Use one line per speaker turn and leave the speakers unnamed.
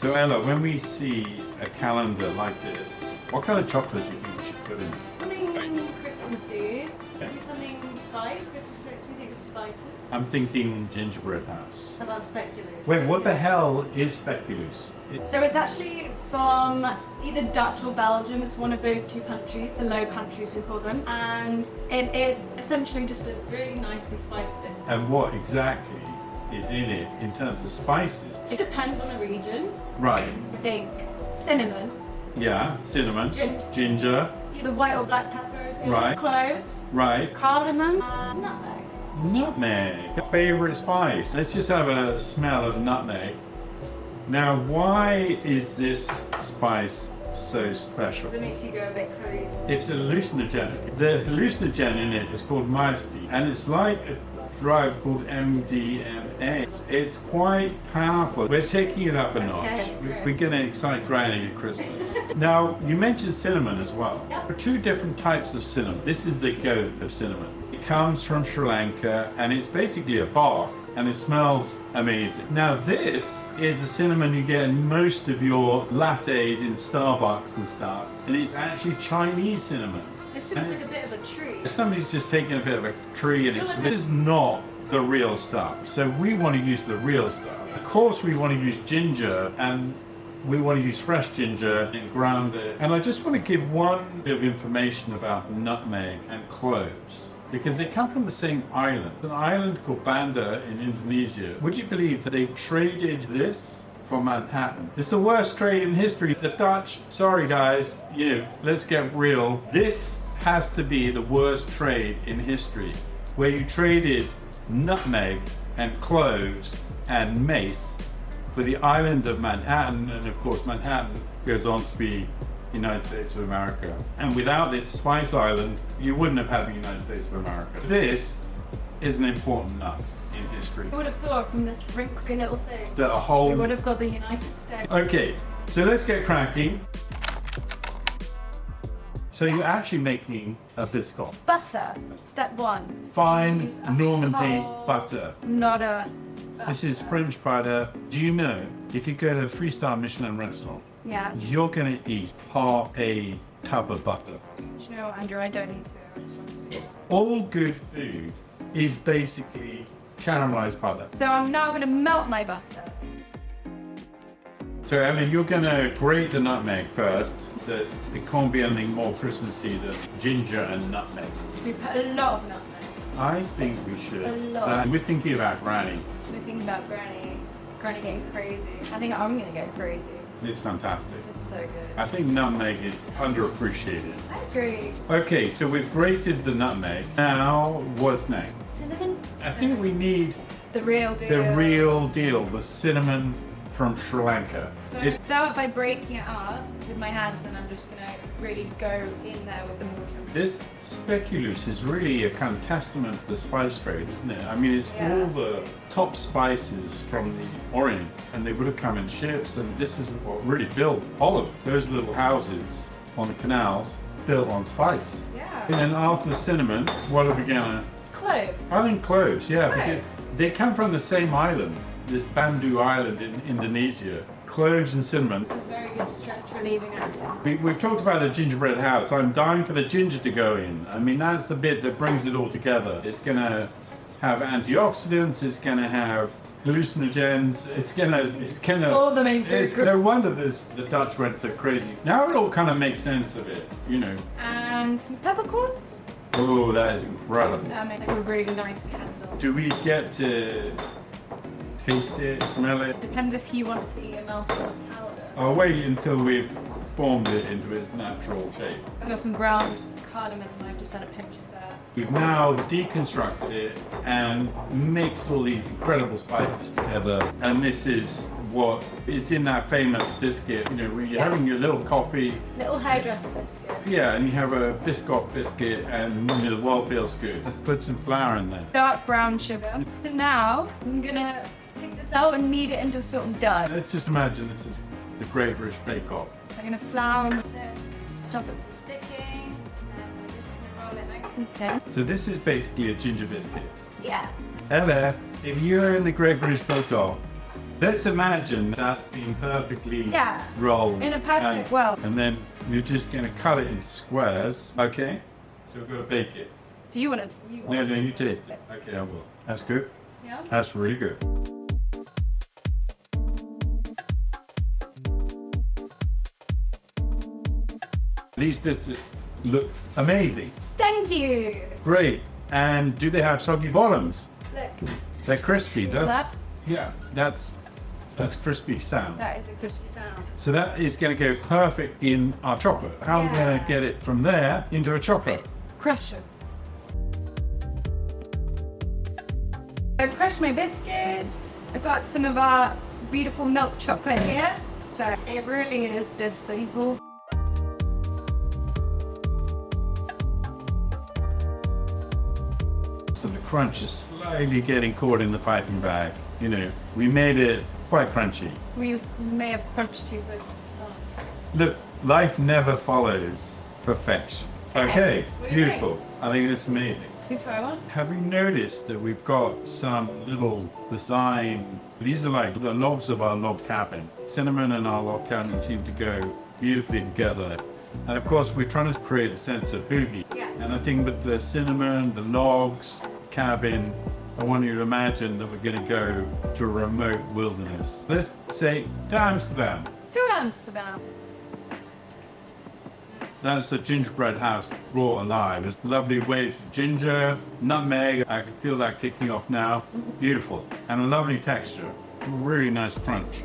So Ella, when we see a calendar like this, what kind of chocolate do you think we should put in?
Something Christmassy.
Okay.
Maybe something spice. Christmas makes me think of spices.
I'm thinking gingerbread house.
How about speculoos?
Wait, what the hell is speculoos?
So it's actually from either Dutch or Belgium. It's one of those two countries, the Low Countries we call them. And it is essentially just a really nicely spiced biscuit.
And what exactly is in it in terms of spices?
It depends on the region.
Right.
I think cinnamon,
Yeah, cinnamon, ginger,
either white or black pepper is good.
Right.
Cloves,
right.
cardamom, and nutmeg.
Nutmeg, favorite spice. Let's just have a smell of nutmeg. Now, why is this spice so special?
It makes you go a bit crazy.
It's a hallucinogen. The hallucinogen in it is called myosin, and it's like a drug called MDMA. It's quite powerful. We're taking it up a notch.
Okay.
We're going to excite Granny at Christmas. Now, you mentioned cinnamon as well.
Yeah.
There are two different types of cinnamon. This is the goat of cinnamon. It comes from Sri Lanka, and it's basically a bark, and it smells amazing. Now, this is the cinnamon you get in most of your lattes in Starbucks and stuff, and it's actually Chinese cinnamon.
It's just like a bit of a tree.
Somebody's just taking a bit of a tree and this is not the real stuff. So we want to use the real stuff. Of course we want to use ginger, and we want to use fresh ginger and ground it. And I just want to give one bit of information about nutmeg and cloves, because they come from the same island. An island called Banda in Indonesia. Would you believe that they traded this for Manhattan? This is the worst trade in history. The Dutch, sorry guys, let's get real. This has to be the worst trade in history, where you traded nutmeg and cloves and mace for the island of Manhattan, and of course Manhattan goes on to be the United States of America. And without this spice island, you wouldn't have had the United States of America. This is an important nut in history.
You would have thought from this wrinkly little thing,
That a whole...
you would have got the United States.
Okay, so let's get cracking. So you're actually making a biscuit.
Butter, step one.
Fine
Use a
Normandy
whole-
butter.
Not a...
This is French butter. Do you know, if you go to a 3-star Michelin restaurant,
Yeah.
you're going to eat half a tub of butter.
Do you know what, Andrew, I don't need to go to a restaurant to do that.
All good food is basically caramelized butter.
So I'm now going to melt my butter.
So Emily, you're going to grate the nutmeg first. That it can't be anything more Christmassy than ginger and nutmeg.
We put a lot of nutmeg.
I think we should.
A lot.
We're thinking about Granny.
We're thinking about Granny getting crazy. I think I'm going to get crazy.
It's fantastic.
It's so good.
I think nutmeg is underappreciated.
I agree.
Okay, so we've grated the nutmeg. Now, what's next?
Cinnamon?
I think we need
The real deal.
the real deal, the cinnamon from Sri Lanka.
So
It's,
start by breaking it up with my hands, and I'm just going to really go in there with the mortar.
this speculoos is really a kind of testament to the spice trade, isn't it? I mean, it's
Yeah.
all the top spices from the Orient, and they would have come in ships, and this is what really built all of those little houses on the canals, built on spice. And
Yeah.
then after the cinnamon, what are we gonna...
Cloves.
I think cloves, yeah,
Cloves.
because they come from the same island, this Bandu island in Indonesia. Cloves and cinnamon.
It's a very good stress relieving action.
We've talked about the gingerbread house. I'm dying for the ginger to go in. I mean, that's the bit that brings it all together. It's going to have antioxidants. It's going to have hallucinogens. It's going to.
All the main food
It's
groups.
no wonder the Dutch went so crazy. Now it all kind of makes sense of it,
And some peppercorns.
Oh, that is incredible.
That makes a really nice candle.
Do we get to taste it, smell it?
Depends if you want to eat a mouthful of powder.
I'll wait until we've formed it into its natural shape.
I've got some ground cardamom, and I've just had a pinch of that.
We've now deconstructed it and mixed all these incredible spices together. And this is what is in that famous biscuit, where you're having your little coffee.
Little hairdresser biscuit.
Yeah, and you have a biscuit and the world feels good. Let's put some flour in there.
Dark brown sugar. So now I'm gonna take this out and knead it into a sort of dough.
Let's just imagine this is the Great British Bake Off.
So I'm gonna flour them with this, stop it from sticking, and we're just gonna roll it nice and thin.
So this is basically a ginger biscuit.
Yeah.
Ella, if you're in the Great British Bake Off, Let's imagine that's been perfectly
Yeah,
rolled.
in a perfect world.
And then you're just going to cut it into squares. Okay? So we've got to bake it.
Do you want to?
No, you taste it. Okay, I will. That's good.
Yeah.
That's really good. These biscuits look amazing.
Thank you.
Great. And do they have soggy bottoms?
Look,
They're crispy.
that
Yeah, that's crispy sound.
that is a crispy sound.
So that is going to go perfect in our chocolate. How are we going to get it from there into a chocolate?
Crush it. I've crushed my biscuits. I've got some of our beautiful milk chocolate here. So it really is this simple.
So the crunch is slightly getting caught in the piping bag. You know, we made it quite crunchy.
We may have crunched too close to the sun.
Look, life never follows perfection. Okay,
What do you
beautiful. I think it's amazing.
Can you try one?
Have you noticed that we've got some little design? These are like the logs of our log cabin. Cinnamon and our log cabin seem to go beautifully together. And of course, we're trying to create a sense of hygge.
Yes.
And I think with the cinnamon, the logs, cabin, I want you to imagine that we're going to go to a remote wilderness. Let's say to Amsterdam.
To Amsterdam.
That's the gingerbread house raw alive. There's lovely waves of ginger, nutmeg. I can feel that kicking off now. Beautiful. And a lovely texture. Really nice crunch.